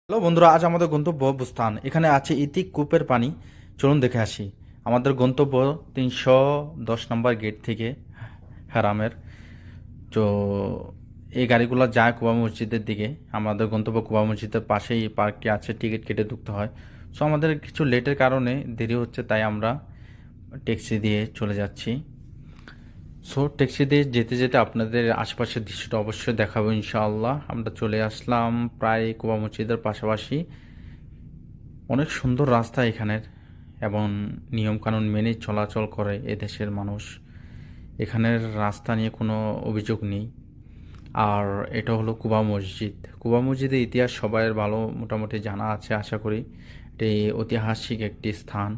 Hello বন্ধুরা, আজ আমাদের গন্তব্য বুস্তান। এখানে আছে ইতিক কূপের পানি। চলুন দেখে আসি। আমাদের গন্তব্য 310 নম্বর গেট থেকে হারামের। তো এই গাড়িগুলো যায় কুবা মসজিদের দিকে। আমাদের গন্তব্য কুবা মসজিদের পাশেই এই পার্কটি আছে, টিকিট কেটে ঢুকতে হয়। সো আমাদের কিছু লেটের কারণে দেরি হচ্ছে, তাই আমরা ট্যাক্সি দিয়ে চলে যাচ্ছি। সো ট্যাক্সি দিয়ে যেতে যেতে আপনাদের আশেপাশের দৃশ্যটা অবশ্যই দেখাবো ইনশাআল্লাহ। আমরা চলে আসলাম প্রায় কুবা মসজিদের পাশাপাশি। অনেক সুন্দর রাস্তা এখানের, এবং নিয়মকানুন মেনে চলাচল করে এদেশের মানুষ। এখানের রাস্তা নিয়ে কোনো অভিযোগ নেই। আর এটা হলো কুবা মসজিদ। কুবা মসজিদের ইতিহাস সবাই ভালো মোটামুটি জানা আছে আশা করি। এটি ঐতিহাসিক একটি স্থান।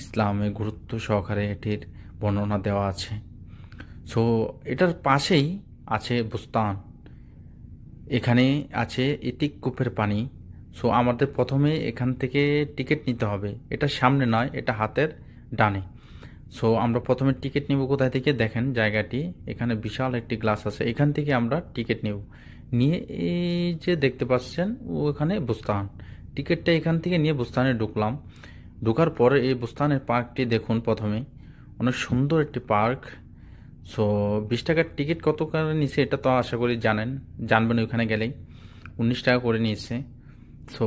ইসলামে গুরুত্ব সহকারে এটির বর্ণনা দেওয়া আছে। সো এটার পাশেই আছে বুস্তান। এখানে আছে ইতিক কূপের পানি। সো আমাদের প্রথমে এখান থেকে টিকিট নিতে হবে। এটা সামনে নয়, এটা হাতের ডানে। সো আমরা প্রথমে টিকিট নিব কোথায় থেকে দেখেন জায়গাটি। এখানে বিশাল একটি গ্লাস আছে, এখান থেকে আমরা টিকিট নেব। নিয়ে এই যে দেখতে পাচ্ছেন ওখানে বুস্তান। টিকিটটা এখান থেকে নিয়ে বুস্তানে ঢুকলাম। ঢোকার পরে এই বুস্তানের পার্কটি দেখুন। প্রথমে অনেক সুন্দর একটি পার্ক। সো 20 টাকার টিকিট কত করে নিছে এটা তো আশা করি জানবেন ওইখানে গেলেই। 19 টাকা করে নিয়েছে। সো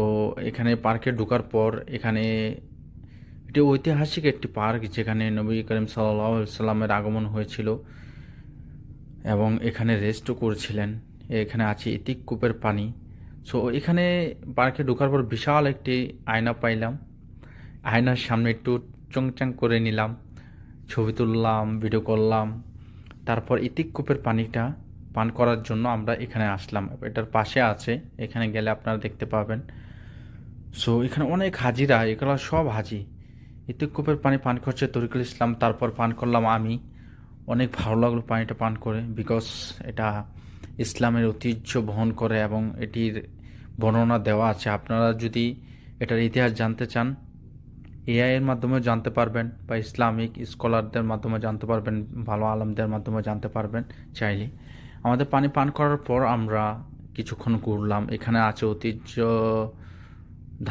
এখানে পার্কে ঢোকার পর এখানে এটি ঐতিহাসিক একটি পার্ক, যেখানে নবী করিম সাল্লাল্লাহু আলাইহি সাল্লামের আগমন হয়েছিল এবং এখানে রেস্টও করেছিলেন। এখানে আছে ইতিক কূপের পানি। সো এখানে পার্কে ঢোকার পর বিশাল একটি আয়না পাইলাম। আয়নার সামনে একটু চংচাং করে নিলাম, ছবি তুললাম, ভিডিও করলাম। তারপর ইতিক কূপের পানিটা পান করার জন্য আমরা এখানে আসলাম। এটার পাশে আছে, এখানে গেলে আপনারা দেখতে পাবেন। সো এখানে অনেক হাজিরা, এগুলো সব হাজি। ইতিক কূপের পানি পান করছে তরিকুল ইসলাম, তারপর পান করলাম আমি। অনেক ভালো লাগলো পানিটা পান করে, বিকজ এটা ইসলামের ঐতিহ্য বহন করে এবং এটির বর্ণনা দেওয়া আছে। আপনারা যদি এটার ইতিহাস জানতে চান, এআই এর মাধ্যমেও জানতে পারবেন, বা ইসলামিক স্কলারদের মাধ্যমে জানতে পারবেন, ভালো আলেমদের মাধ্যমে জানতে পারবেন চাইলে। আমাদের পানি পান করার পর আমরা কিছুক্ষণ ঘুরলাম। এখানে আছে ঐতিহ্য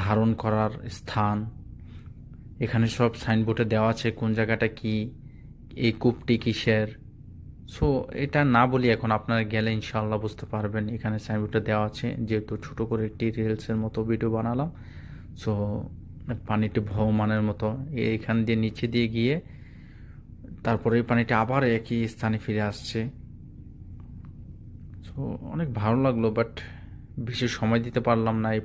ধারণ করার স্থান। এখানে সব সাইনবোর্ডে দেওয়া আছে কোন জায়গাটা কি, এই কূপটি কিসের। সো এটা না বলি, এখন আপনারা গেলে ইনশাআল্লাহ বুঝতে পারবেন। এখানে সাইনবোর্ডে দেওয়া আছে, যেহেতু ছোট করে একটি রিলসের মতো ভিডিও বানালাম। সো পানিটি ভ্রমণের মতো এইখান দিয়ে নিচে দিয়ে গিয়ে তারপরে এই পানিটা আবার একই স্থানে ফিরে আসছে। সো অনেক ভালো লাগলো, বাট বেশি সময় দিতে পারলাম না। এই